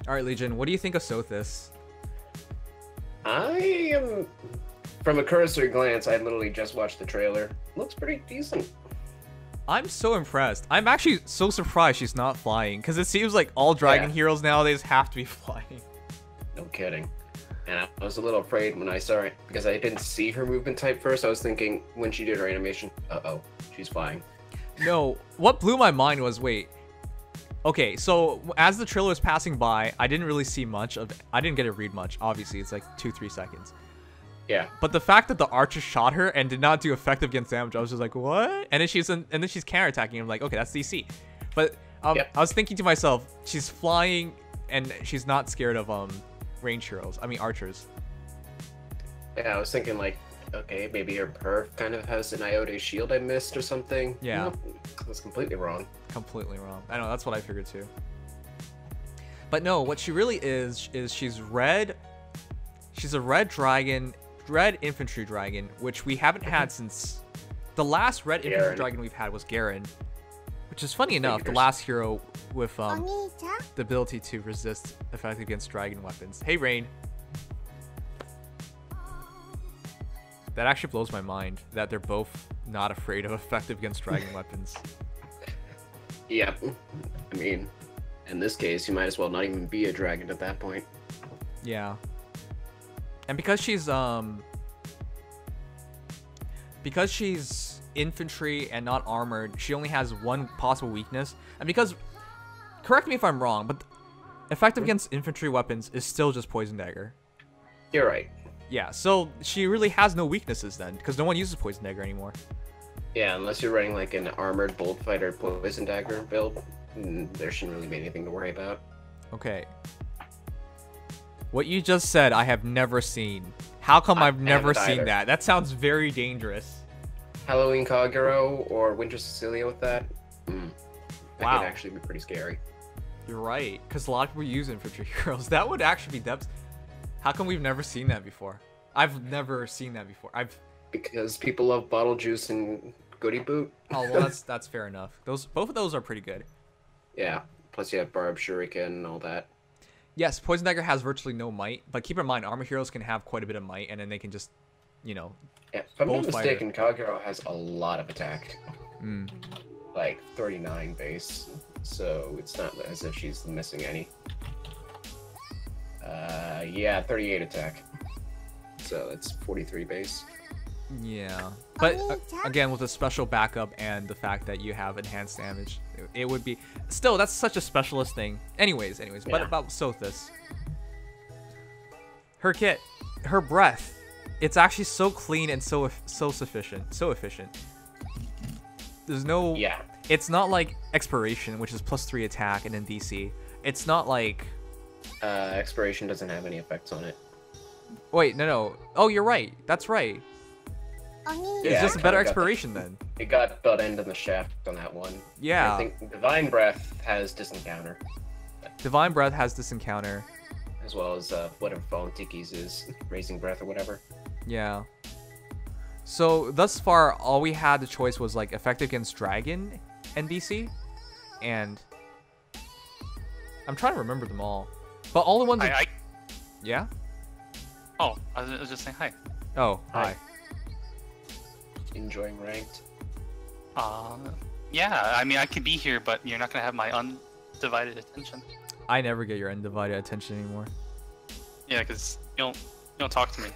All right, Legion, what do you think of Sothis? I am, from a cursory glance, I literally just watched the trailer. Looks pretty decent. I'm so impressed. I'm actually so surprised she's not flying, because it seems like all dragon heroes nowadays have to be flying. No kidding. And I was a little afraid when I saw it, because I didn't see her movement type first. I was thinking, when she did her animation, uh-oh, she's flying. No, what blew my mind was, wait. Okay, so as the trailer was passing by, I didn't really see much of it. I didn't get to read much, obviously. It's like 2-3 seconds. Yeah. But the fact that the archer shot her and did not do effective against damage, I was just like, what? And then she's counterattacking. I'm like, okay, that's DC. But I was thinking to myself, she's flying and she's not scared of range heroes. I mean archers. Yeah, I was thinking like, okay, maybe her perf kind of has an iota shield I missed or something. Yeah. Nope, that's completely wrong. Completely wrong. I know, that's what I figured too. But no, what she really is she's red. She's a red dragon, red infantry dragon, which we haven't had since the last red infantry dragon we've had was Garen, which is funny enough, the last hero with the ability to resist effectively against dragon weapons. Hey, Rain. That actually blows my mind that they're both not afraid of effective against dragon weapons. Yeah, I mean, in this case, you might as well not even be a dragon at that point. Yeah. And because she's infantry and not armored, she only has one possible weakness. And because, correct me if I'm wrong, but effective against infantry weapons is still just poison dagger. You're right. Yeah, so she really has no weaknesses then, because no one uses poison dagger anymore. Yeah, unless you're running like an armored bolt fighter poison dagger build, there shouldn't really be anything to worry about. Okay. What you just said, I have never seen. How come I've never seen that? That sounds very dangerous. Halloween Kagura or Winter Cecilia with that? That Wow. could actually be pretty scary. You're right, because a lot of people use infantry heroes. That would actually be depth. How come we've never seen that before? I've never seen that before. Because people love bottle juice and goody boot. Oh well, that's fair enough. Both of those are pretty good. Yeah. Plus you have barb shuriken and all that. Yes, poison dagger has virtually no might, but keep in mind, armor heroes can have quite a bit of might, and then they can just, you know. Yeah, if I'm not mistaken, Kagura has a lot of attack. Like 39 base, so it's not as if she's missing any. Yeah, 38 attack. So it's 43 base. Yeah, but again, with a special backup and the fact that you have enhanced damage, it would be still, that's such a specialist thing. Anyways, but about Sothis, her kit, her breath, it's actually so clean and so efficient. There's no, it's not like expiration, which is +3 attack and then DC. It's not like expiration doesn't have any effects on it. Wait, no. Oh, you're right. That's right. It's just a better expiration then. It got butt end in the shaft on that one. Yeah. I think Divine Breath has Disencounter. Divine Breath has Disencounter. As well as whatever Fallen Tiki's is, Raising Breath or whatever. Yeah. So thus far, all we had the choice was like effective against Dragon and DC, and I'm trying to remember them all. But all the ones. Yeah. Oh, I was just saying hi. Oh, hi. Enjoying ranked? Yeah, I mean, I could be here, but you're not gonna have my undivided attention. I never get your undivided attention anymore. Yeah, because you don't talk to me.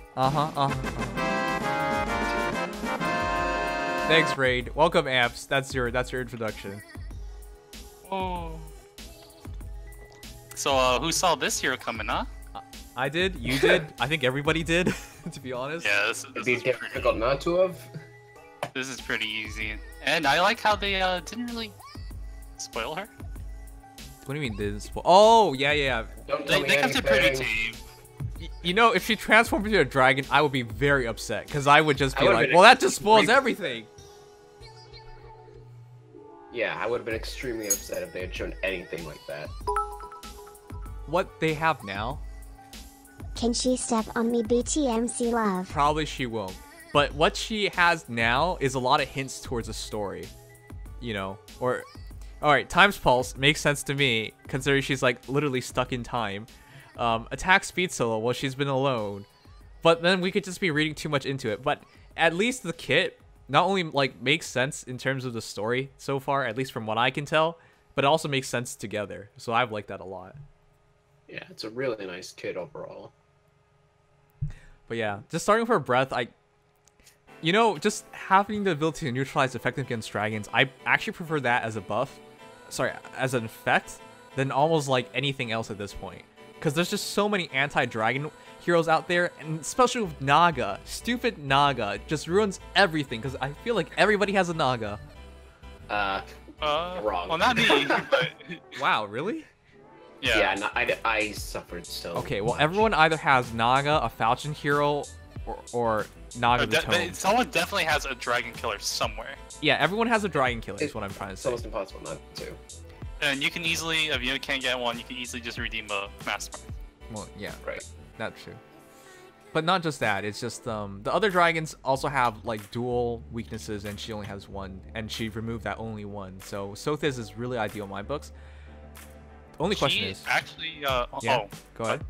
Thanks, Raid. Welcome, Amps. That's your introduction. Oh. So, who saw this hero coming, huh? I did. You did. I think everybody did, to be honest. Yeah, this It'd be difficult not to have. This is pretty easy. And I like how they didn't really spoil her. What do you mean didn't spoil? Oh, yeah. They kept it pretty tame. You know, if she transformed into a dragon, I would be very upset. Because I would just be like, well, that just spoils everything. Yeah, I would have been extremely upset if they had shown anything like that. What they have now? Can she step on me, BTMC love? Probably she won't. But what she has now is a lot of hints towards a story. You know? Or All right, Time's Pulse makes sense to me, considering she's like literally stuck in time. Attack speed solo, well, she's been alone. But then we could just be reading too much into it. But at least the kit not only like makes sense in terms of the story so far, at least from what I can tell, but it also makes sense together. So I've liked that a lot. Yeah, it's a really nice kit overall. But yeah, just starting with her breath, you know, just having the ability to neutralize effective against dragons, I actually prefer that as a buff. Sorry, as an effect, than almost like anything else at this point. Because there's just so many anti-dragon heroes out there, and especially with Naga. Stupid Naga just ruins everything, because I feel like everybody has a Naga. Wrong. Well, not me, but... Wow, really? Yeah. Yeah, no, I suffered so Okay, well, much. everyone either has Naga, a Falchion hero, or Naga the Tome. Someone definitely has a dragon killer somewhere. Yeah, everyone has a dragon killer, is what I'm trying to It's say. almost impossible not to. And you can easily, if you can't get one, you can easily just redeem a master. Well, yeah, Right. that's true. But not just that, it's just the other dragons also have like dual weaknesses, and she only has one, and she removed that only one. So Sothis is really ideal in my books. The only question is actually, yeah, go ahead.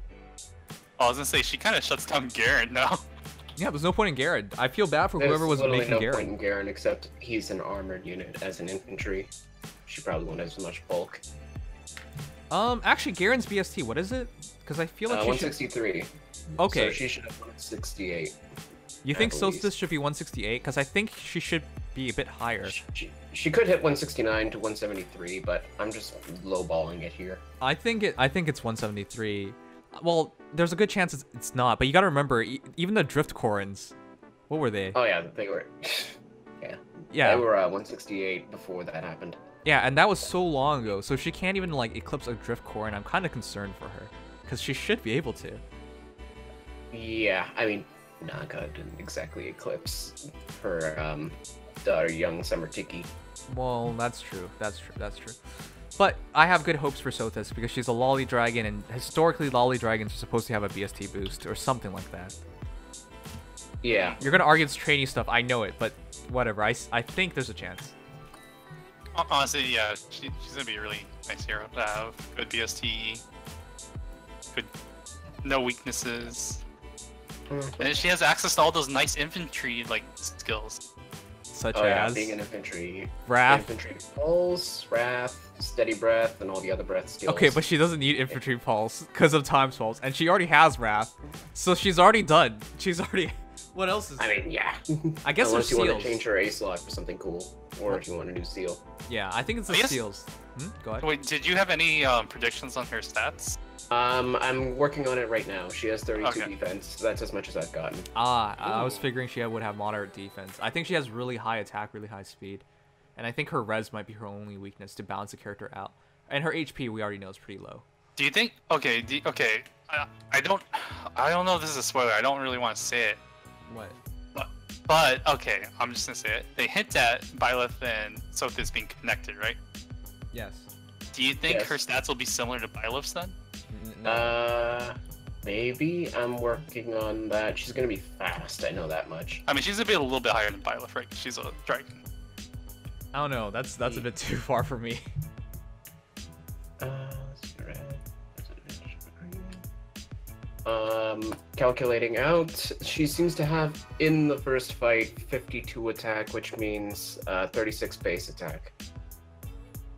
I was gonna say she kind of shuts down Garen now. Yeah, there's no point in Garrett. I feel bad for whoever was literally making no Garrett. point in Garen, except he's an armored unit as an infantry. She probably won't have as much bulk. Actually, Garen's BST, what is it? Because I feel like she should... 163. Okay. So she should have 168. You think I believe. Solstice should be 168? Because I think she should be a bit higher. She could hit 169 to 173, but I'm just lowballing it here. I think it's 173. Well, there's a good chance it's not, but you gotta remember, even the Drift Corins, what were they? Oh yeah, they were. Yeah. Yeah. They were 168 before that happened. Yeah, and that was so long ago, so she can't even like eclipse a Drift Corin. I'm kind of concerned for her, because she should be able to. Yeah, I mean, Naga didn't exactly eclipse her young Summer Tiki. Well, that's true. That's true. That's true. But I have good hopes for Sothis because she's a lolly dragon, and historically lolly dragons are supposed to have a BST boost or something like that. Yeah. You're gonna argue it's trainee stuff, I know it, but whatever. I think there's a chance. Honestly, yeah, she's gonna be a really nice hero to have. Good BST, good, no weaknesses, and she has access to all those nice infantry like skills. Such Yeah, as being an infantry. Wrath. Infantry pulse, wrath, steady breath, and all the other breath skills. Okay, but she doesn't need infantry pulse because of Time's Pulse, and she already has wrath, so she's already done. She's already. What else is? I mean, yeah. I guess unless there's you want seals. to change her A slot for something cool, or if you want to do seal. Yeah, I think it's the Yes. seals. Go ahead. Wait, did you have any predictions on her stats? I'm working on it right now. She has 32 Okay. defense. That's as much as I've gotten. I was figuring she would have moderate defense. I think she has really high attack, really high speed, and I think her res might be her only weakness to balance the character out. And her HP we already know is pretty low. Do you think? Okay, okay. I don't know if this is a spoiler. I don't really want to say it. What? But okay, I'm just gonna say it. They hint at Byleth and Sothis being connected, right? Yes. Do you think Yes. her stats will be similar to Byleth's then? Maybe. I'm working on that. She's gonna be fast. I know that much. I mean, she's gonna be a little bit higher than Byleth, right? 'Cause she's a dragon. I don't know. That's a bit too far for me. Calculating out, she seems to have in the first fight 52 attack, which means 36 base attack.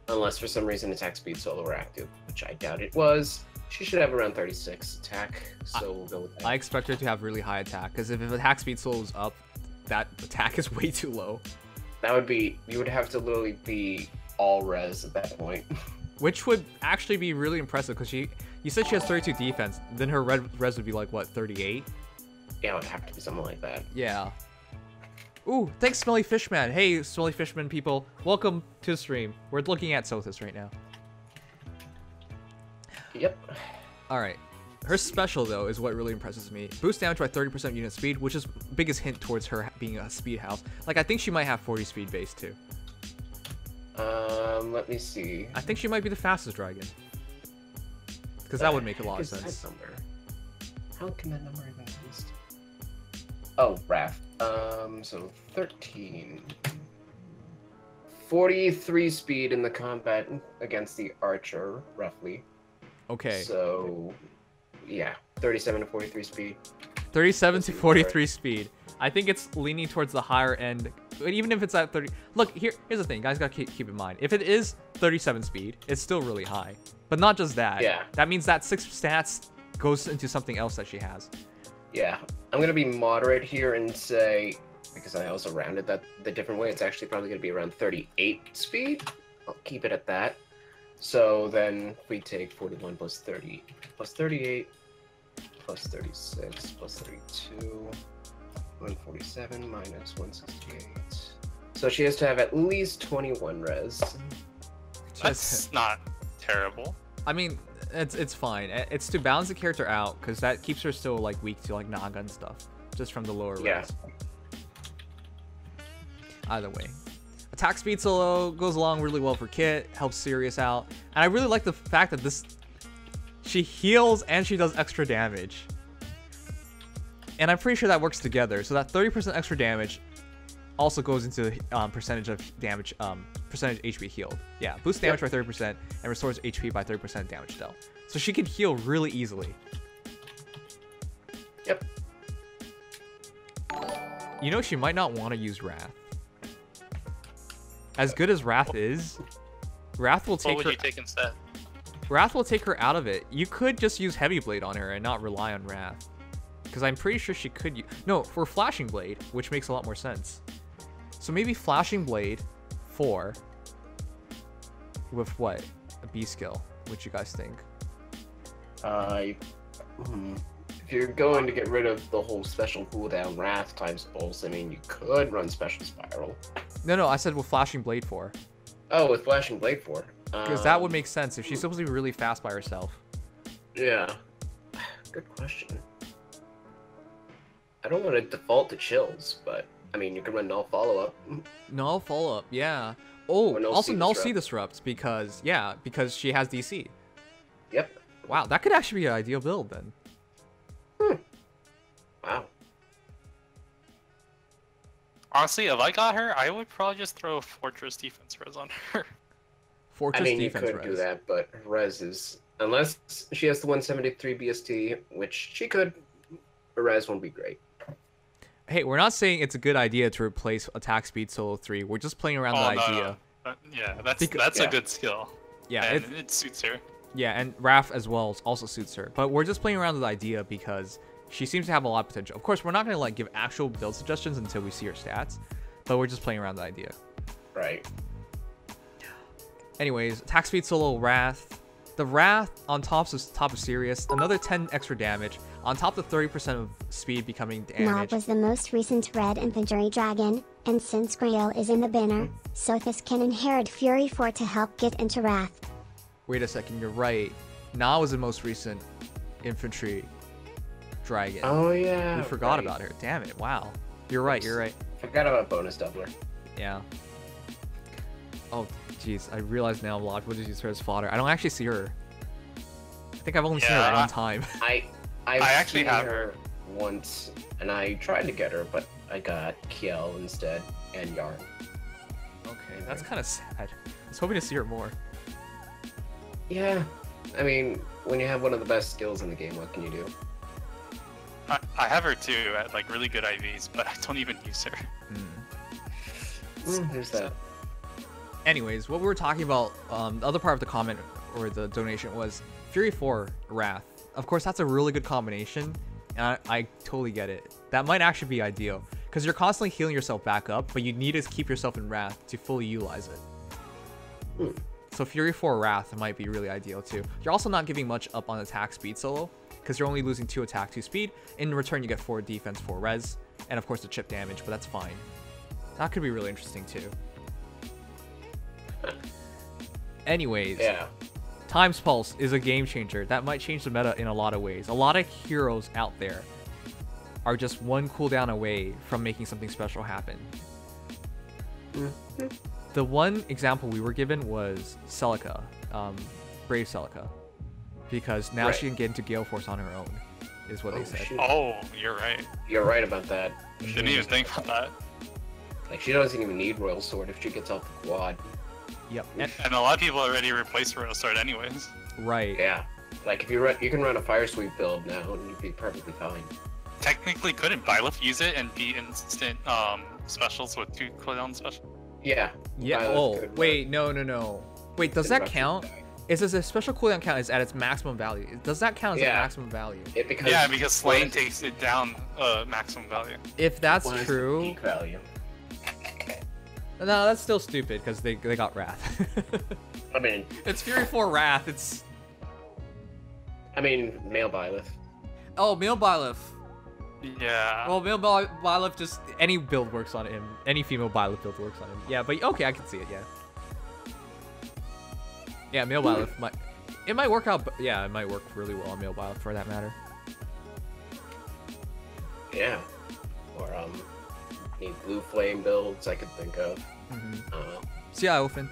Unless for some reason attack speed solo were active, which I doubt it was. She should have around 36 attack, so we'll go with that. I expect her to have really high attack, because if attack speed solo is up, that attack is way too low. That would be, you would have to literally be all res at that point. Which would actually be really impressive, because you said she has 32 defense, then her res would be like, what, 38? Yeah, it would have to be something like that. Yeah. Ooh, thanks Smelly Fishman. Hey, Smelly Fishman people, welcome to the stream. We're looking at Sothis right now. Yep. Alright. Her special, though, is what really impresses me. Boost damage by 30% unit speed, which is biggest hint towards her being a speed house. Like, I think she might have 40 speed base, too. Let me see. I think she might be the fastest dragon. Because that would make a lot of sense. That number? How can that number even exist? Oh, Wrath. So 13. 43 speed in the combat against the archer, roughly. Okay. So, yeah, 37 to 43 speed. 37 to 43 speed. I think it's leaning towards the higher end. But even if it's at 30, look here's the thing, guys. Gotta keep in mind. If it is 37 speed, it's still really high. But not just that. Yeah. That means that 6 stats goes into something else that she has. Yeah, I'm gonna be moderate here and say, because I also rounded that the different way, it's actually probably gonna be around 38 speed. I'll keep it at that. So then we take 41 plus 30 plus 38 plus 36 plus 32, 147 minus 168. So she has to have at least 21 res. That's not terrible. I mean, it's fine. It's to balance the character out, because that keeps her still like weak to like Naga and stuff, just from the lower res. Either way. Attack speed solo goes along really well for Kit, helps Sirius out. And I really like the fact that she heals and she does extra damage. And I'm pretty sure that works together. So that 30% extra damage also goes into percentage of damage, percentage HP healed. Yeah, boosts damage by 30% and restores HP by 30% damage dealt. So she can heal really easily. Yep. You know, she might not want to use Wrath. As good as Wrath is, Wrath will take What would you take instead? Wrath will take her out of it. You could just use Heavy Blade on her and not rely on Wrath. Because I'm pretty sure she could no, for Flashing Blade, which makes a lot more sense. So maybe Flashing Blade 4 with what? A B skill. What you guys think? If you're going to get rid of the whole special cooldown Wrath times pulse, I mean, you could run Special Spiral. No, I said with Flashing Blade 4. Oh, with Flashing Blade 4. Because that would make sense if she's supposed to be really fast by herself. Yeah. Good question. I don't want to default to chills, but I mean, you can run null follow-up. Null follow-up, yeah. Oh, null also sea null disrupt. sea disrupt because she has DC. Yep. Wow, that could actually be an ideal build then. Wow. Honestly, if I got her, I would probably just throw Fortress Defense Res on her. Fortress I mean, defense you could do res. that, but res is, unless she has the 173 BST, which she could, her res won't be great. Hey, we're not saying it's a good idea to replace attack speed solo 3. We're just playing around the idea. No. Yeah, that's a good skill. Yeah, and it suits her. Yeah, and Raph as well also suits her. But we're just playing around with the idea because she seems to have a lot of potential. Of course, we're not going to like give actual build suggestions until we see her stats, but we're just playing around the idea. Right. Anyways, attack speed solo Wrath. The Wrath on top of Sirius, another 10 extra damage on top of 30% of speed becoming Mob damage. was the most recent red infantry dragon, and since Grail is in the banner, Sothis can inherit Fury 4 to help get into Wrath. Wait a second, you're right. Na was the most recent infantry dragon. Oh yeah. We forgot right. about her. Damn it! Wow. You're right. You're right. Forgot about bonus doubler. Yeah. Oh, jeez. I realize now Lodge would just use her as fodder. I don't actually see her. I think I've only seen her one time. I actually seen have her once, and I tried to get her, but I got Kiel instead and Yarn. Okay, that's kind of sad. I was hoping to see her more. Yeah, I mean, when you have one of the best skills in the game, what can you do? I have her too at like really good IVs, but I don't even use her. There's that. Anyways, what we were talking about, the other part of the comment or the donation was Fury 4 Wrath. Of course, that's a really good combination, and I totally get it. That might actually be ideal, because you're constantly healing yourself back up, but you need to keep yourself in Wrath to fully utilize it. So Fury 4 Wrath might be really ideal too. You're also not giving much up on attack speed solo, because you're only losing 2 attack, 2 speed. In return, you get 4 defense, 4 res, and of course the chip damage, but that's fine. That could be really interesting too. Anyways, Yeah. Times Pulse is a game changer that might change the meta in a lot of ways. A lot of heroes out there are just 1 cooldown away from making something special happen. The one example we were given was Celica, Brave Celica, because now she can get into Gale Force on her own, is what they said. Shoot. Oh, you're right. You're right about that. Didn't even think about that. Like, she doesn't even need Royal Sword if she gets off the quad. Yep. And a lot of people already replaced Royal Sword anyways. Right. Yeah. Like, if you can run a Fire Sweep build now, and you'd be perfectly fine. Technically, couldn't Byleth use it and be instant specials with 2 cooldown special? Yeah. Yeah. Violet Oh, could wait, no. Wait, does that count? Is this a special cooldown count is at its maximum value? Does that count as a maximum value? Because Slain takes it down maximum value. If that's One is the true, peak value. no, that's still stupid because they got Wrath. I mean, it's Fury 4 Wrath. It's male Byleth. oh, male Byleth. Yeah. Well, male Byleth just any build works on him. Any female Byleth build works on him. Yeah, but okay, I can see it. Yeah. Yeah, male Byleth it might work out. Yeah, it might work really well on male Byleth for that matter. Yeah. Or any blue flame builds I could think of. So yeah, Ofen.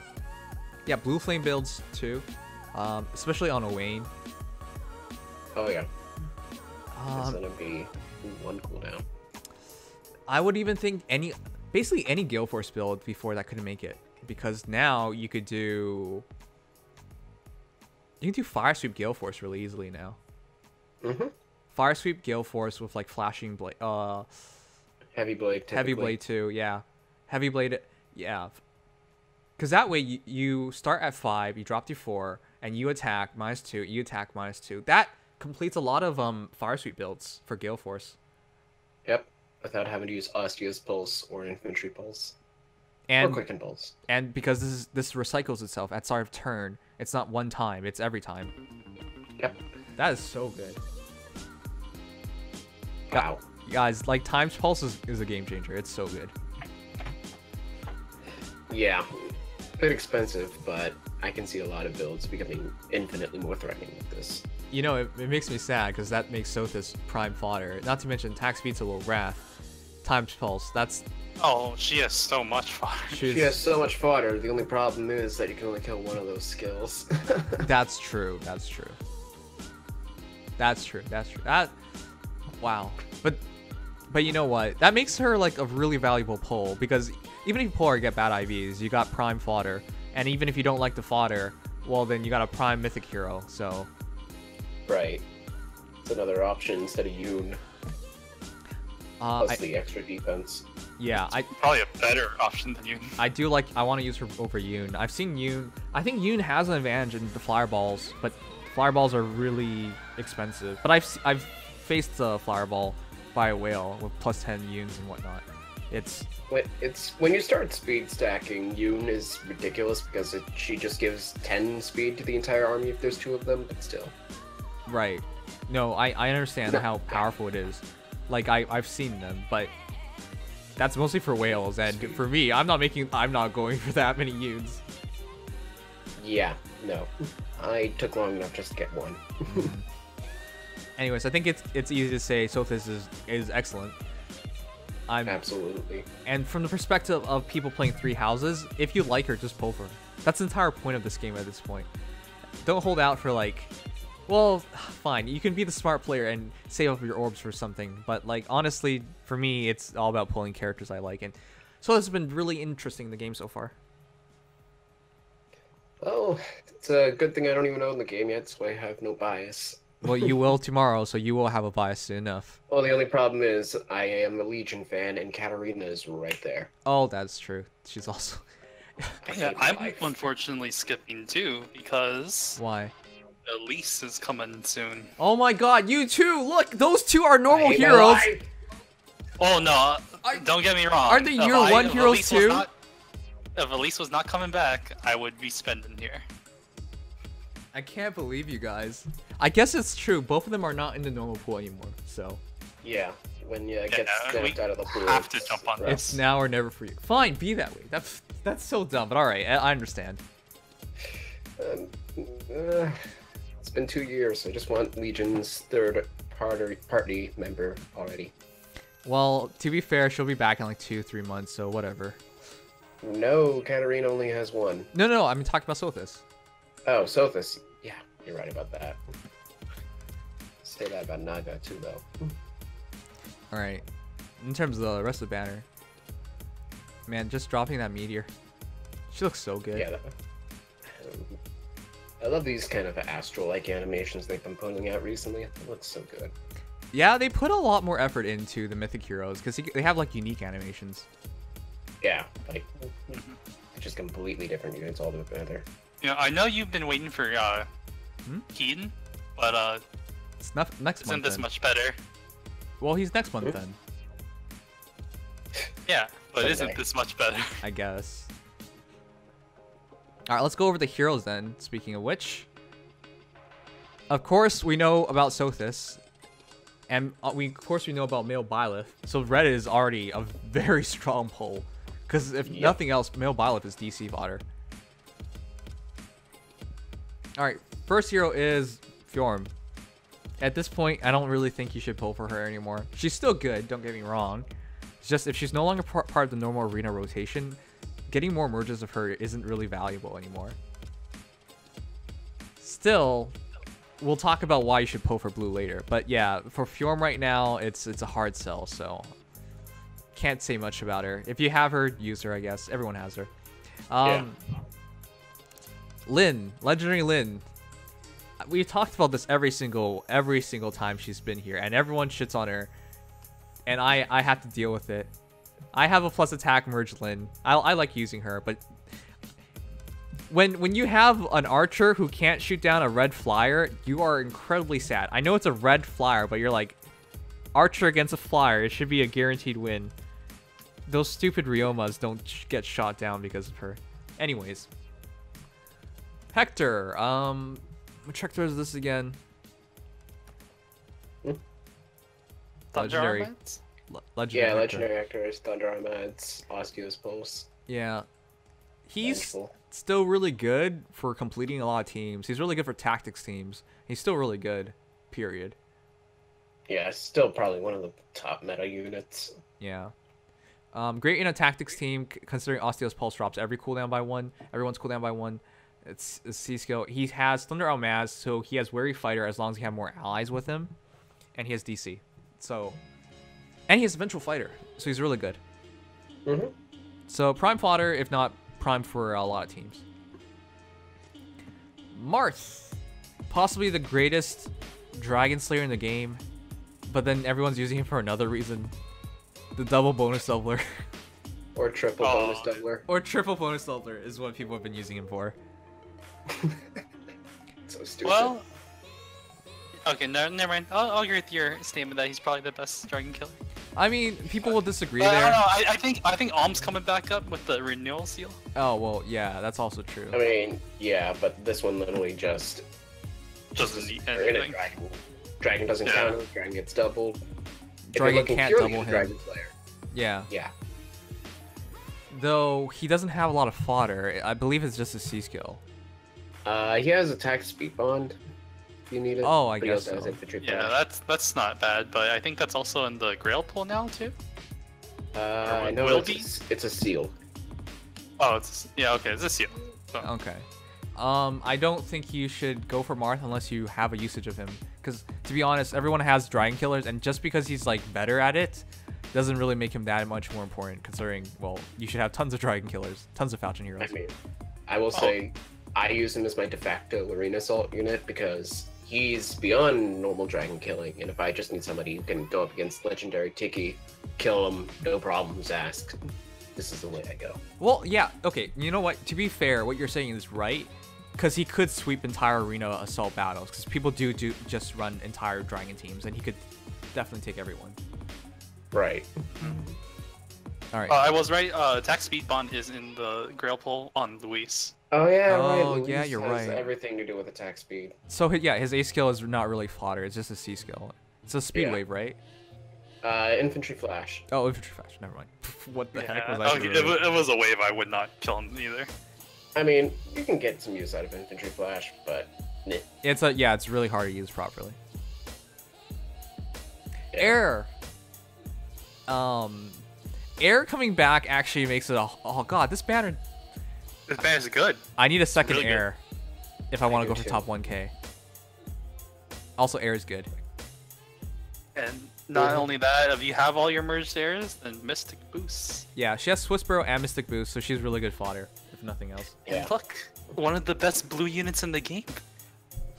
Yeah, blue flame builds too, especially on Owain. Oh yeah. It's gonna be 1 cooldown. I would even think basically any Gale Force build before that couldn't make it, because now you can do Fire Sweep Gale Force really easily now. Fire Sweep Gale Force with like flashing blade, Heavy blade. Typically. Heavy blade too, yeah. Heavy blade, yeah. Because that way you start at 5, you drop to 4, and you attack -2, you attack -2. That completes a lot of Fire Sweep builds for Gale Force. Yep, without having to use Ostea's Pulse or Infantry Pulse. And or Quicken Pulse. And because this recycles itself at start of turn, it's not one time, it's every time. Yep. That is so good. Wow. Guys, like Times Pulse is a game changer. It's so good. Yeah. A bit expensive, but I can see a lot of builds becoming infinitely more threatening with this. You know, it makes me sad because that makes Sothis prime fodder. Not to mention attack speed's a little Wrath. Times Pulse, that's... Oh, she has so much fodder. She has so much fodder. The only problem is that you can only kill one of those skills. That's true. That's true. That's true. That's true. Wow. But you know what? That makes her like a really valuable pull, because even if you pull her, you get bad IVs, you got prime fodder, and even if you don't like the fodder, well then you got a prime mythic hero. So. Right. It's another option instead of Yoon. Plus the extra defense. Yeah, probably a better option than Yoon. I want to use her over Yoon. I've seen Yoon. I think Yoon has an advantage in the flyer balls, but flyer balls are really expensive. But I've faced the flyer ball by a whale with plus 10 Yoons and whatnot. It's when you start speed stacking, Yoon is ridiculous because she just gives 10 speed to the entire army if there's 2 of them, but still. Right. No, I understand how powerful it is. Like I've seen them, but that's mostly for whales, and for me, I'm not going for that many Yoons. Yeah, no. I took long enough just to get one. Anyways, I think it's easy to say Sothis is excellent. Absolutely. And from the perspective of people playing 3 houses, if you like her, just pull for her. That's the entire point of this game at this point. Don't hold out for like, well, fine, you can be the smart player and save up your orbs for something, but like honestly, for me, it's all about pulling characters I like, and so this has been really interesting in the game so far. Well, it's a good thing I don't even own the game yet, so I have no bias. Well, you will tomorrow, so you will have a bias soon enough. Well, the only problem is I am a Legion fan, and Katarina is right there. Oh, that's true. She's also... Yeah, I'm unfortunately skipping too, because... Why? Elise is coming soon. Oh my god, you too! Look, those 2 are normal heroes! Oh no, don't get me wrong. Aren't they year 1 heroes too? If Elise was not coming back, I would be spending here. I can't believe you guys. I guess it's true. Both of them are not in the normal pool anymore, so... Yeah, when you get snapped out of the pool. Have to jump on this. It's now or never for you. Fine, be that way. That's so dumb, but alright, I understand. It's been 2 years. I just want Legion's third party member already. Well, to be fair, she'll be back in like 2-3 months, so whatever. No, Katarina only has 1. No, I'm talking about Sothis. Oh, Sothis. Yeah, you're right about that. Say that about Naga too, though. Alright. In terms of the rest of the banner, Man, just dropping that meteor. She looks so good. Yeah. I love these kind of astral-like animations they've been putting out recently. It looks so good. Yeah, they put a lot more effort into the Mythic Heroes because they have like unique animations. Yeah, like just completely different units all together. You know, I know you've been waiting for Keaton, but It's not next month. isn't this then. much better? Well, he's next month then, Yeah, but Someday. isn't this much better? I guess. All right, let's go over the heroes then. Speaking of which, of course we know about Sothis, and of course we know about male Byleth. So red is already a very strong pull, because if nothing else, male Byleth is DC fodder. All right, first hero is Fjorm. At this point, I don't really think you should pull for her anymore. She's still good, don't get me wrong. It's just if she's no longer part of the normal arena rotation, getting more merges of her isn't really valuable anymore. Still, we'll talk about why you should pull for blue later. But yeah, for Fjorm right now, it's a hard sell, so can't say much about her. If you have her, use her, I guess. Everyone has her. Lyn, legendary Lyn. We've talked about this every single time she's been here, and everyone shits on her, and I have to deal with it. I have a plus attack merge Lyn. I like using her, but when you have an archer who can't shoot down a red flyer, you are incredibly sad. I know it's a red flyer, but you're like, archer against a flyer, it should be a guaranteed win. Those stupid Ryomas don't get shot down because of her. Anyways, Hector. Which Hector is this again? Legendary. Legendary. Yeah, Hector. legendary actors, Thunder Armads, Osteo's Pulse. Yeah. He's Vengeful. still really good for completing a lot of teams. He's really good for tactics teams. He's still really good, period. Yeah, still probably one of the top meta units. Yeah. Great in a tactics team, considering Osteo's Pulse drops every cooldown by 1. Everyone's cooldown by 1. It's a C skill. He has Thunder Almaz, so he has Wary Fighter as long as he have more allies with him. And he has DC. So, and he has Vengeful Fighter, so he's really good. So prime fodder, if not prime for a lot of teams. Marth, possibly the greatest Dragon Slayer in the game, but then everyone's using him for another reason. The double bonus doubler. Or triple bonus doubler. Or triple bonus doubler is what people have been using him for. So stupid. Well, okay, never mind. I'll agree with your statement that he's probably the best dragon killer. I mean, people will disagree I there. don't know. I think Alm's coming back up with the renewal seal. Oh, well, yeah, that's also true. I mean, yeah, but this one literally just Doesn't need they're in a anything. dragon. Dragon doesn't Yeah. count. Dragon gets doubled. If you're Dragon looking can't purely double at him. Dragon Slayer. Yeah. Yeah. Though, he doesn't have a lot of fodder. I believe it's just a C skill. He has attack speed bond. If you need it. Oh, I But he guess also has so. infantry Yeah, flash. that's not bad, but I think that's also in the Grail pool now too. I know will it's a seal. Oh, it's okay, it's a seal. So, Okay. I don't think you should go for Marth unless you have a usage of him. Because, to be honest, everyone has Dragon Killers, and just because he's, like, better at it, doesn't really make him that much more important, considering, well, you should have tons of Dragon Killers, tons of Falchion Heroes. I mean, I will say I use him as my de facto Arena Assault unit because he's beyond normal dragon killing, and if I just need somebody who can go up against Legendary Tiki, kill him, no problems asked, this is the way I go. Well, yeah, okay, you know what? To be fair, what you're saying is right, because he could sweep entire Arena Assault battles, because people do just run entire Dragon teams, and he could definitely take everyone. Right. Alright. I was right. Attack speed bond is in the Grail pool on Luis. Oh yeah, Oh, right. yeah, Luis you're has right. everything to do with attack speed. So, yeah, his A skill is not really fodder, it's just a C skill. It's a speed Yeah. wave, right? Infantry flash. Oh, infantry flash, never mind. What the heck was Yeah, I okay, doing? it was a wave. I would not kill him either. I mean, you can get some use out of infantry flash, but meh. It's really hard to use properly. Air. Air coming back actually makes it a... Oh god, this banner... This banner's good. I need a second really good. air if I want to do go for too. top 1k. Also, air is good. And not only that, if you have all your merged airs, then Mystic boosts. Yeah, she has Swiss Burrow and Mystic Boost, so she's really good fodder, if nothing else. Yeah. And look, one of the best blue units in the game.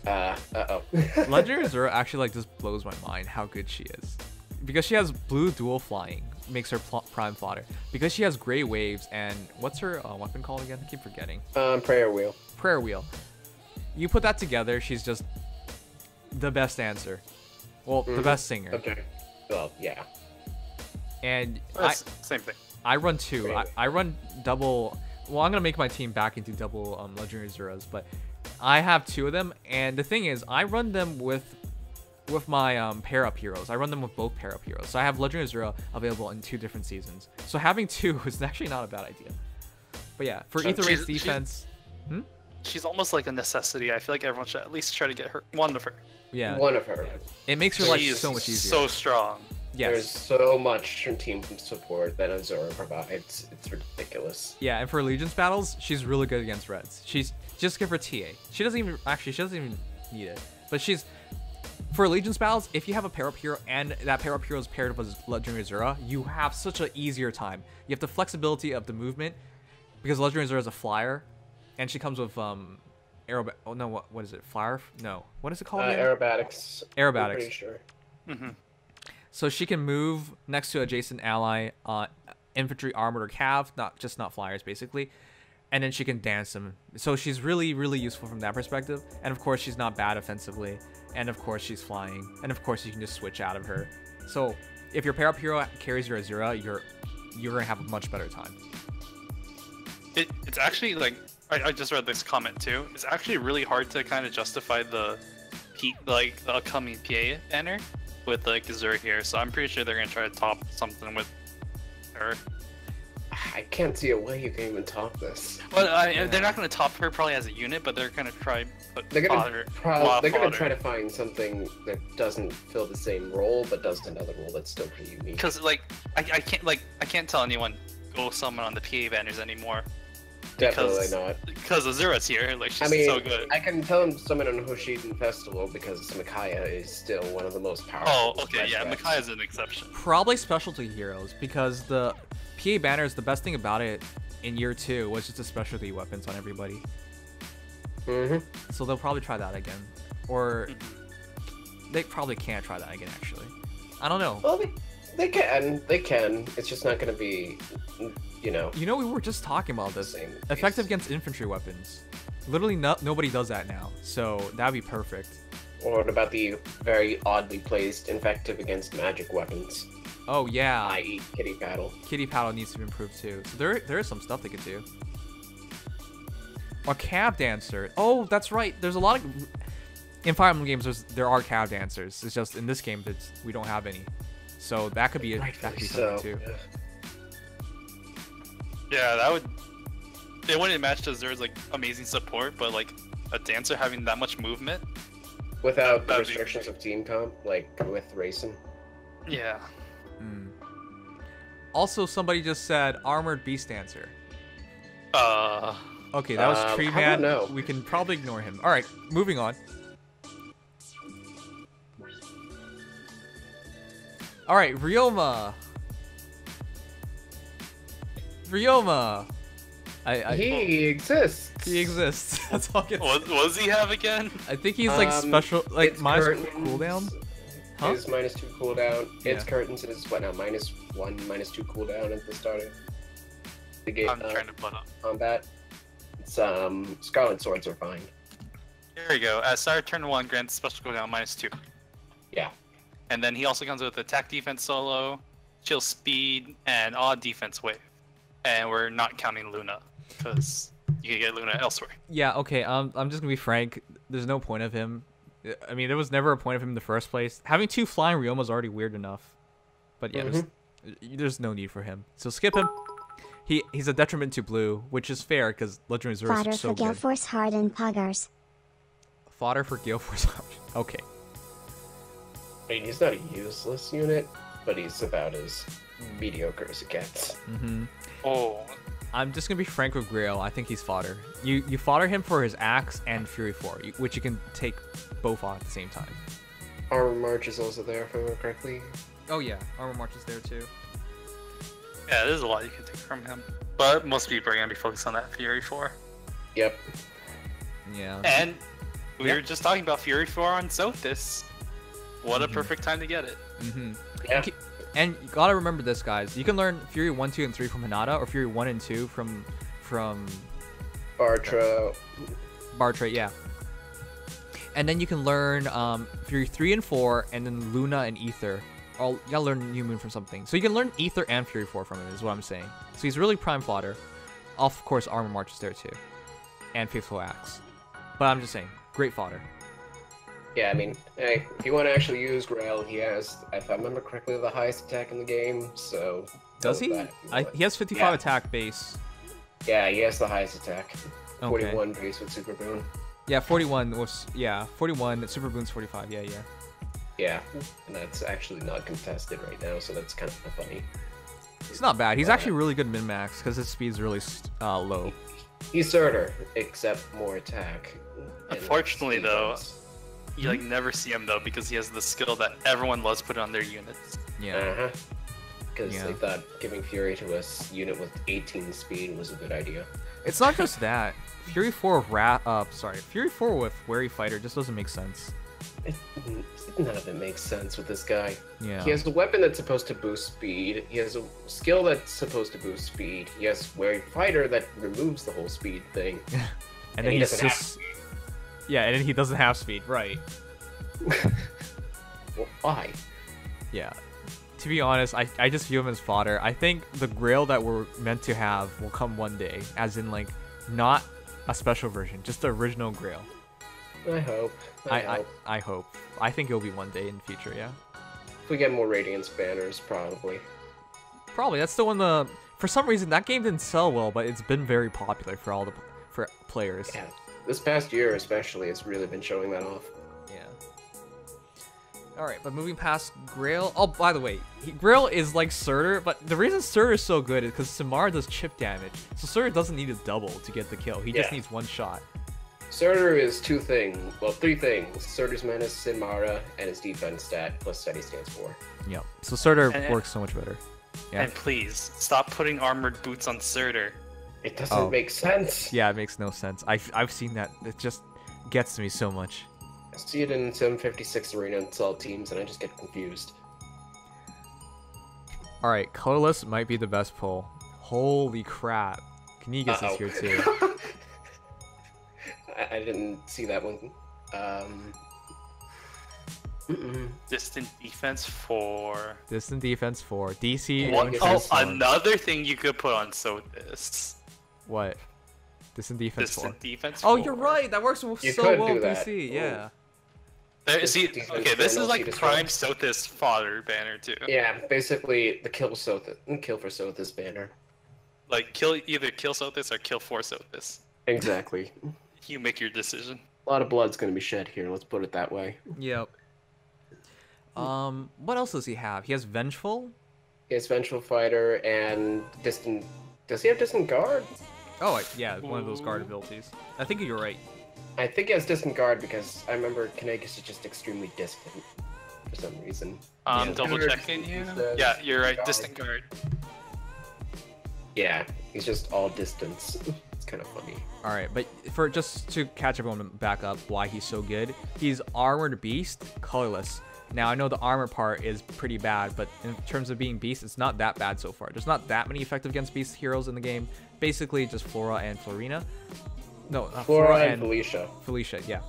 Uh-oh. Legendary Azura actually like just blows my mind how good she is. Because she has blue dual flying, makes her prime fodder. Because she has gray waves and what's her weapon called again? I keep forgetting. Prayer Wheel. Prayer Wheel. You put that together, she's just the best dancer. Well, the best singer. Okay. Well, yeah. And Same thing. I run two. I run double. Well, I'm gonna make my team back into double Legendary Azuras, but I have two of them. And the thing is, I run them with my pair up heroes. I run them with both pair up heroes. So I have Legendary Azura available in 2 different seasons. So having 2 is actually not a bad idea. But yeah, for Ether Race defense. She's almost like a necessity. I feel like everyone should at least try to get one of her. Yeah. One of her. It makes her life so much easier. So strong. Yes. There's so much team support that Azura provides. It's ridiculous. Yeah, and for Allegiance battles, she's really good against Reds. She's just give her TA. She doesn't even need it. But for Allegiance battles, if you have a pair up hero and that pair up hero is paired with Legendary Azura, you have such an easier time. You have the flexibility of the movement because Legendary Azura is a flyer, and she comes with what is it? Flyer? No. What is it called? Aerobatics. Aerobatics. I'm pretty sure. So she can move next to adjacent ally, infantry, armored, or cav, not flyers, basically. And then she can dance them. So she's really, really useful from that perspective. And of course, she's not bad offensively. And of course, she's flying. And of course, you can just switch out of her. So if your pair up hero carries your Azura, you're gonna have a much better time. It's actually like I just read this comment too. It's actually really hard to kind of justify the upcoming PA banner with like Azura here. So I'm pretty sure they're gonna try to top something with her. I can't see a way you can even top this. Well, they're not going to top her probably as a unit, but they're going to try. They're gonna try to find something that doesn't fill the same role, but does another role that's still pretty unique. Because I can't tell anyone go summon on the PA banners anymore. Definitely not. Because Azura's here, like she's so good. I can tell him summon on Hoshiden Festival because Micaiah is still one of the most powerful. Oh, okay, yeah, Micaiah's an exception. Probably specialty heroes because the PA banners, the best thing about it in year 2 was just the specialty weapons on everybody. So they'll probably try that again, or they probably can't try that again. Actually, I don't know. Well, they can. It's just not going to be, you know. You know, we were just talking about this. Effective against infantry weapons. Literally, nobody does that now. So that'd be perfect. Or what about the very oddly placed effective against magic weapons? Oh yeah. I.e. Kitty Paddle. Kitty Paddle needs to be improved too. So there is some stuff they could do. Or Cab Dancer. Oh, that's right. There's a lot of in Fire Emblem games. There are Cab Dancers. It's just in this game that we don't have any. So that could be something too. Yeah, that would. It wouldn't match as there's like amazing support, but like a dancer having that much movement without the restrictions of team comp, like with racing. Yeah. Also, somebody just said Armored Beast Dancer. Okay, that was Tree Man. We can probably ignore him. All right, moving on. All right, Ryoma. He exists. He exists. That's all. What does he have again? I think he's like special, like minus cooldown. Huh? Is -2 cooldown. Its curtains is what now? -1, -2 cooldown at the start of the game. I'm trying to put up combat. It's Scarlet Swords are fine. There we go. At start turn 1, grants special cooldown -2. Yeah. And then he also comes with attack defense solo, chill speed, and odd defense wave. And we're not counting Luna, because you can get Luna elsewhere. Yeah, okay, I'm just gonna be frank. There's no point of him. I mean, there was never a point of him in the first place. Having 2 flying Ryoma is already weird enough. But yeah, there's no need for him. So skip him. He's a detriment to blue, which is fair, because Legendary Azura is so good. Fodder for Gale Force Hardened Poggers. Fodder for Gale Force Hardened. Okay. I mean, he's not a useless unit, but he's about as mediocre as it gets. Oh. I'm just gonna be frank with Grail. I think he's fodder. You fodder him for his axe and Fury 4, which you can take both on at the same time. Armor March is also there, if I remember correctly. Oh yeah, Armor March is there too. Yeah, there's a lot you can take from him. But most people are going to be focused on that Fury 4. Yep. Yeah. And we were just talking about Fury 4 on Sothis. What a perfect time to get it. Yeah. And you gotta remember this, guys. You can learn Fury 1, 2, and 3 from Hinata, or Fury 1 and 2 from Bartra. Bartra, yeah. And then you can learn Fury 3 and 4, and then Luna and Ether. You gotta learn New Moon from something. So you can learn Ether and Fury 4 from him, is what I'm saying. So he's really prime fodder. Of course, Armor March is there too. And Faithful Axe. But I'm just saying, great fodder. Yeah, I mean, hey, if you want to actually use Grail, he has, if I remember correctly, the highest attack in the game, so... Does he? He has 55 attack base. Yeah, he has the highest attack. Okay. 41 base with Super Boon. Yeah, 41 was... Yeah, 41, Super Boon's 45, yeah. Yeah, and that's actually not contested right now, so that's kind of funny. He's not bad. He's actually really good min-max, because his speed's really low. He's Surtur, except more attack. Unfortunately, though, you like never see him though because he has the skill that everyone loves putting on their units. Yeah. Because they thought giving Fury to a unit with 18 speed was a good idea. It's not just that. Fury 4 with Fury 4 with Wary Fighter just doesn't make sense. None of it makes sense with this guy. Yeah. He has a weapon that's supposed to boost speed. He has a skill that's supposed to boost speed. He has Wary Fighter that removes the whole speed thing. and then he's just... Yeah, and then he doesn't have speed, right. Well, why? Yeah. To be honest, I just view him as fodder. I think the Grail that we're meant to have will come one day. As in, like, not a special version, just the original Grail. I hope. I hope. I think it'll be one day in the future, yeah? If we get more Radiance banners, probably. Probably. That's the one for some reason, that game didn't sell well, but it's been very popular for players. Yeah. This past year, especially, it's really been showing that off. Yeah. Alright, but moving past Grail... Oh, by the way, Grail is like Surtur, but the reason Surtur is so good is because Samara does chip damage. So Surtur doesn't need a double to get the kill. He just needs one shot. Surtur is three things. Surtur's menace, Sinmara, and his defense stat, plus steady stands 4. Yep. So Surtur works so much better. Yeah. And please, stop putting armored boots on Surtur. It doesn't make sense. Yeah, it makes no sense. I've seen that. It just gets to me so much. I see it in 756 Arena and Assault teams, and I just get confused. Alright, colorless might be the best pull. Holy crap. Kanigas is here too. I didn't see that one. Distant defense 4. Distant defense 4. DC. Another thing you could put on Sothis. What? Distant defense 4. Defense 4. Oh, 4. you're right. That works so well with DC. Yeah. See, okay, this is like prime Sothis fodder banner too. Yeah, basically the kill for Sothis banner. Like either kill Sothis or kill for Sothis. Exactly. You make your decision. A lot of blood's gonna be shed here. Let's put it that way. Yep. What else does he have? He has Vengeful. He has Vengeful Fighter and Distant. Does he have Distant Guard? Oh yeah, one of those guard abilities. I think you're right. I think he has Distant Guard because I remember Kanagas is just extremely distant for some reason. Double checking you. Yeah, you're right. Distant Guard. Yeah, he's just all distance. It's kind of funny. All right, but for just to catch everyone back up, why he's so good? He's Armored Beast, colorless. Now I know the armor part is pretty bad, but in terms of being beast, it's not that bad so far. There's not that many effective against beast heroes in the game. Basically, just Flora and Florina. No, Flora and Felicia. Felicia, yeah.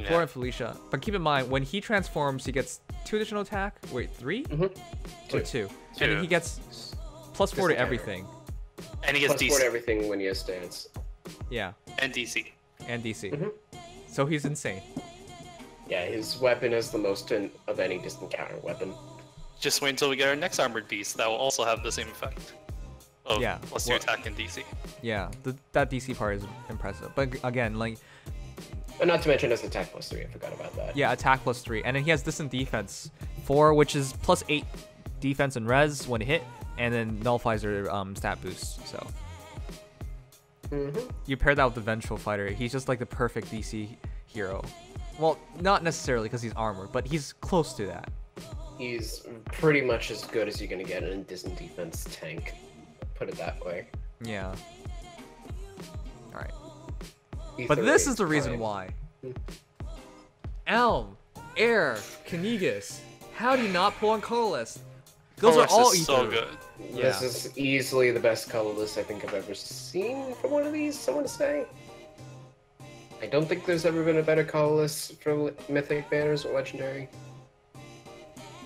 Flora and Felicia. But keep in mind, when he transforms, he gets 2 additional attack. Wait, 3? Mm-hmm. Or 2. And he gets +4 to everything. And he gets +4 to everything when he has stance. Yeah. And DC. And DC. So he's insane. Yeah, his weapon is the most of any distant counter weapon. Just wait until we get our next armored beast. That will also have the same effect. Oh, yeah. Plus your attack and DC. Yeah, that DC part is impressive. But again, like... But not to mention his attack +3, I forgot about that. Yeah, attack +3. And then he has distant defense 4, which is +8 defense and res when hit, and then nullifies your stat boost, so... You pair that with the Vengeful Fighter, he's just like the perfect DC hero. Well, not necessarily because he's armored, but he's close to that. He's pretty much as good as you're gonna get in a Disney defense tank. Put it that way. Yeah. All right. Ether But this Raid's is the reason fine. why. Elm, Air, Kanigas. How do you not pull on colorless? Those are all is so ether. good. Yeah. This is easily the best colorless I think I've ever seen from one of these, I want to say. I don't think there's ever been a better colorless for Mythic banners or Legendary.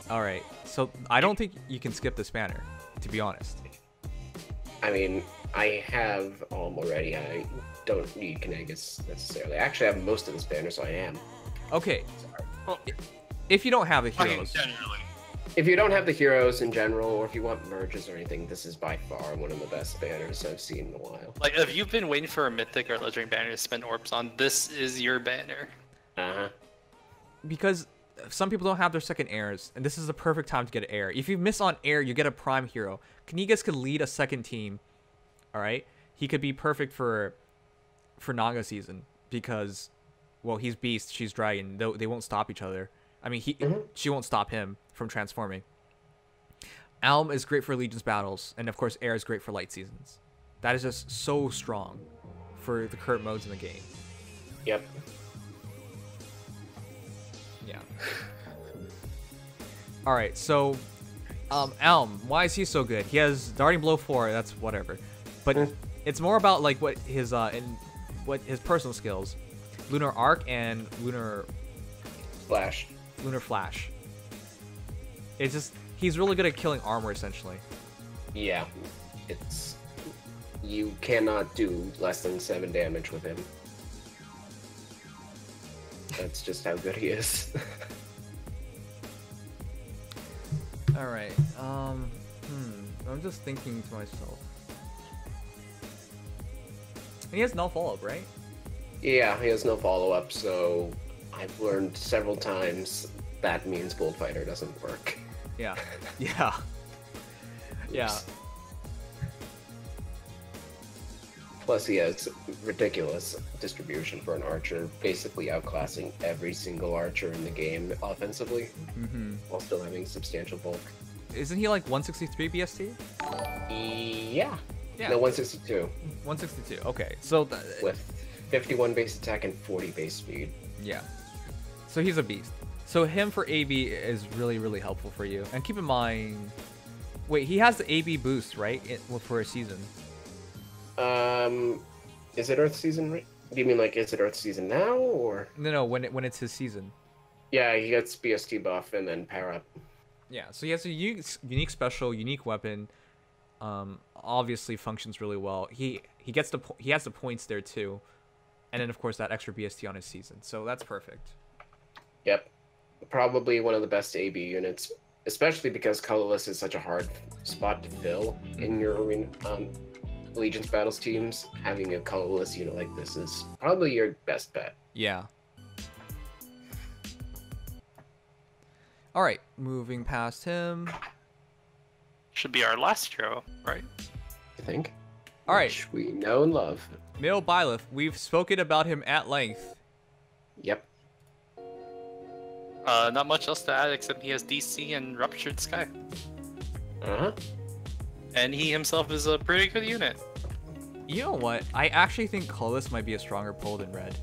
All right. So I don't think you can skip this banner, to be honest. I mean, I have Alm already. I don't need Kanagas necessarily. I actually have most of this banner, so I am. Okay. Well, If you don't have the I mean, heroes, generally. If you don't have the heroes in general, or if you want merges or anything, this is by far one of the best banners I've seen in a while. Like, if you've been waiting for a mythic or legendary banner to spend orbs on, this is your banner. Uh-huh. because some people don't have their second heirs, and this is the perfect time to get an heir. If you miss on heir, you get a prime hero. Kanigas could lead a second team. All right, he could be perfect for Naga season because, well, he's beast, she's dragon. They won't stop each other. I mean, she won't stop him from transforming. Alm is great for Legion's battles, and of course, Air is great for light seasons. That is just so strong for the current modes in the game. Yep. Yeah. All right, so Alm, why is he so good? He has Darting Blow 4. That's whatever, but it's more about like what his personal skills, Lunar Arc and Lunar Flash. Flash. It's just he's really good at killing armor essentially. Yeah. You cannot do less than 7 damage with him. That's just how good he is. All right. I'm just thinking to myself. He has no follow-up, right? Yeah, he has no follow-up, so I've learned several times that means Bullfighter doesn't work. Yeah. Yeah. Yeah. Oops. Plus, he has ridiculous distribution for an archer, basically outclassing every single archer in the game offensively, while still having substantial bulk. Isn't he like 163 BST? Yeah. Yeah. No, 162. 162. Okay. So With 51 base attack and 40 base speed. yeah. So he's a beast. So him for AB is really, really helpful for you. And keep in mind, wait, he has the AB boost, right? For a season. Is it Earth season? Do you mean like is it Earth season now or? No, when it's his season. Yeah, he gets BST buff and then power up. Yeah. So he has a unique special, unique weapon. Obviously functions really well. He has the points there too, and then of course that extra BST on his season. So that's perfect. Yep, probably one of the best AB units, especially because colorless is such a hard spot to fill in your arena. Legion's battles teams, having a colorless unit like this is probably your best bet. Yeah. All right, moving past him. Should be our last hero, right? I think. All right, Which we know and love. Mil Byleth. We've spoken about him at length. Yep. Not much else to add except he has DC and Ruptured Sky. Uh-huh. And he himself is a pretty good unit. You know what? I actually think colorless might be a stronger pull than red.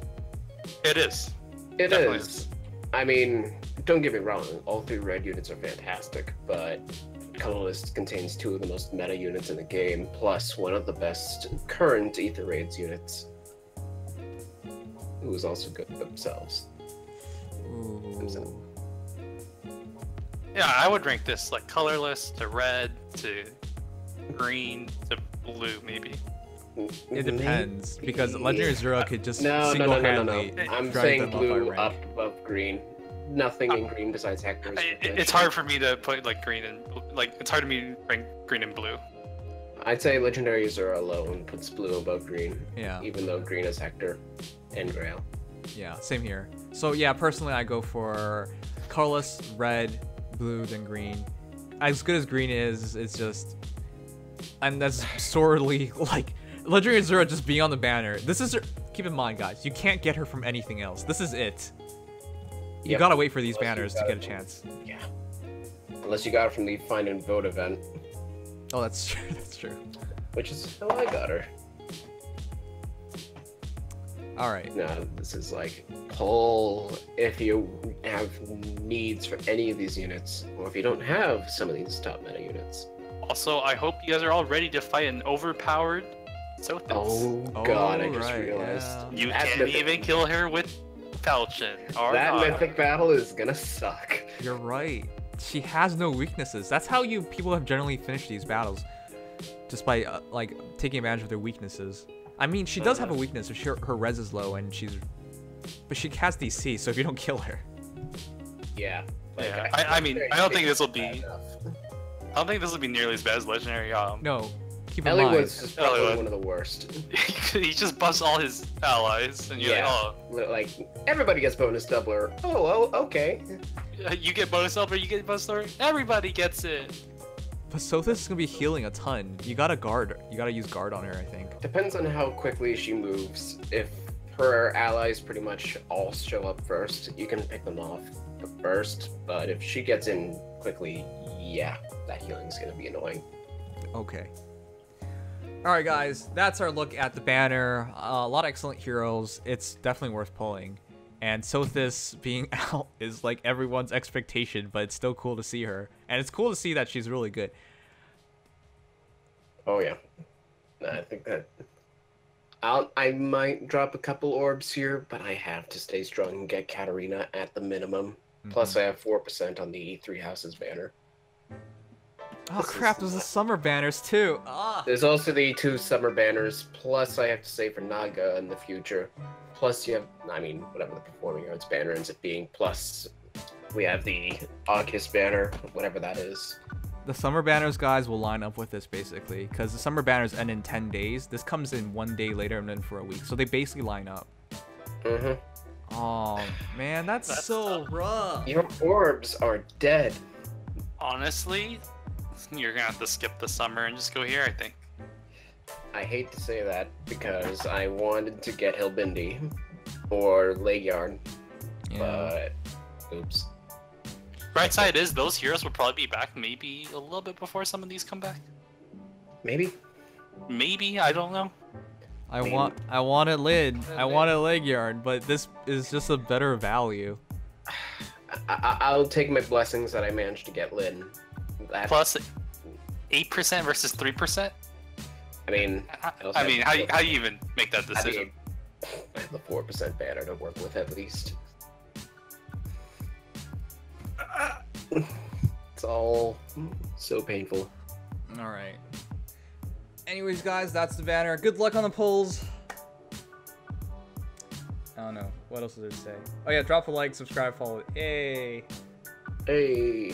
It is. It Definitely is. I mean, don't get me wrong, all 3 red units are fantastic, but colorless contains 2 of the most meta units in the game, plus one of the best current Ether Raids units, who is also good themselves. Ooh. Yeah, I would rank this like colorless to red to green to blue, maybe. It depends because Legendary Zero could just No. single-handedly I'm drag saying them up by blue rank. up above green. Nothing in green besides Hector's. It's hard for me to put like green and like it's hard to me to rank green and blue. I'd say Legendary Zero alone puts blue above green. Yeah. Even though green is Hector and Grail. Yeah, same here. So yeah, personally I go for colorless, red, blue, then green. As good as green is, it's just, and that's sorely like Legendary Zero just being on the banner. This is her, keep in mind guys, you can't get her from anything else. This is it. You gotta wait for these banners to get a chance. Yeah. Unless you got it from the Find and Vote event. Oh, that's true. That's true. Which is how I got her. All right. No, this is like pull if you have needs for any of these units, or if you don't have some of these top meta units. Also, I hope you guys are all ready to fight an overpowered Sothis. Oh god, I just right, realized. yeah. You That can't mythic- even kill her with Falchion. Or That not. mythic battle is gonna suck. You're right. She has no weaknesses. That's how people have generally finished these battles, just by like taking advantage of their weaknesses. I mean, she does have a weakness. If her res is low and but she has DC. So if you don't kill her, Yeah. Yeah, I mean, I don't think this will be. I don't think this will be nearly as bad as Legendary. no. Keep in Ellie mind. was just probably Ellie one of the worst. he just busts all his allies, and you're Yeah. like, Like everybody gets bonus doubler. Oh, okay. oh, you get bonus silver, you get bonus silver, everybody gets it. But Sothis is gonna be healing a ton. You gotta guard. You gotta use guard on her, I think. Depends on how quickly she moves. If her allies pretty much all show up first, you can pick them off first. But if she gets in quickly, yeah, that healing's gonna be annoying. Okay. All right, guys. That's our look at the banner. A lot of excellent heroes. It's definitely worth pulling. And Sothis being out is like everyone's expectation, but it's still cool to see her. And it's cool to see that she's really good. Oh yeah, I think that I might drop a couple orbs here, but I have to stay strong and get Katarina at the minimum. Plus, I have 4% on the 3 Houses banner. Oh crap! There's the summer banners too. Ah. There's also the 2 summer banners. Plus, I have to save for Naga in the future. Plus, you have, I mean, whatever the Performing Arts banner ends up being. Plus, we have the August banner, whatever that is. The summer banners, guys, will line up with this basically, because the summer banners end in 10 days. This comes in 1 day later and then for a week, so they basically line up. Mm-hmm. Oh man, that's so rough. Your orbs are dead. Honestly, you're gonna have to skip the summer and just go here, I think. I hate to say that because I wanted to get Hillbindi or Legyard, but oops. Right side is those heroes will probably be back maybe a little bit before some of these come back. Maybe. Maybe, I don't know. I want a lid. I want a leg yard, but this is just a better value. I'll take my blessings that I managed to get Lin. Plus 8% versus 3%? I mean, I mean, how you even make that decision? I have the 4% banner to work with at least. It's all so painful. All right. Anyways, guys, that's the banner. Good luck on the polls. I don't know. What else is there to say? Oh, yeah, drop a like, subscribe, follow. Yay. Hey.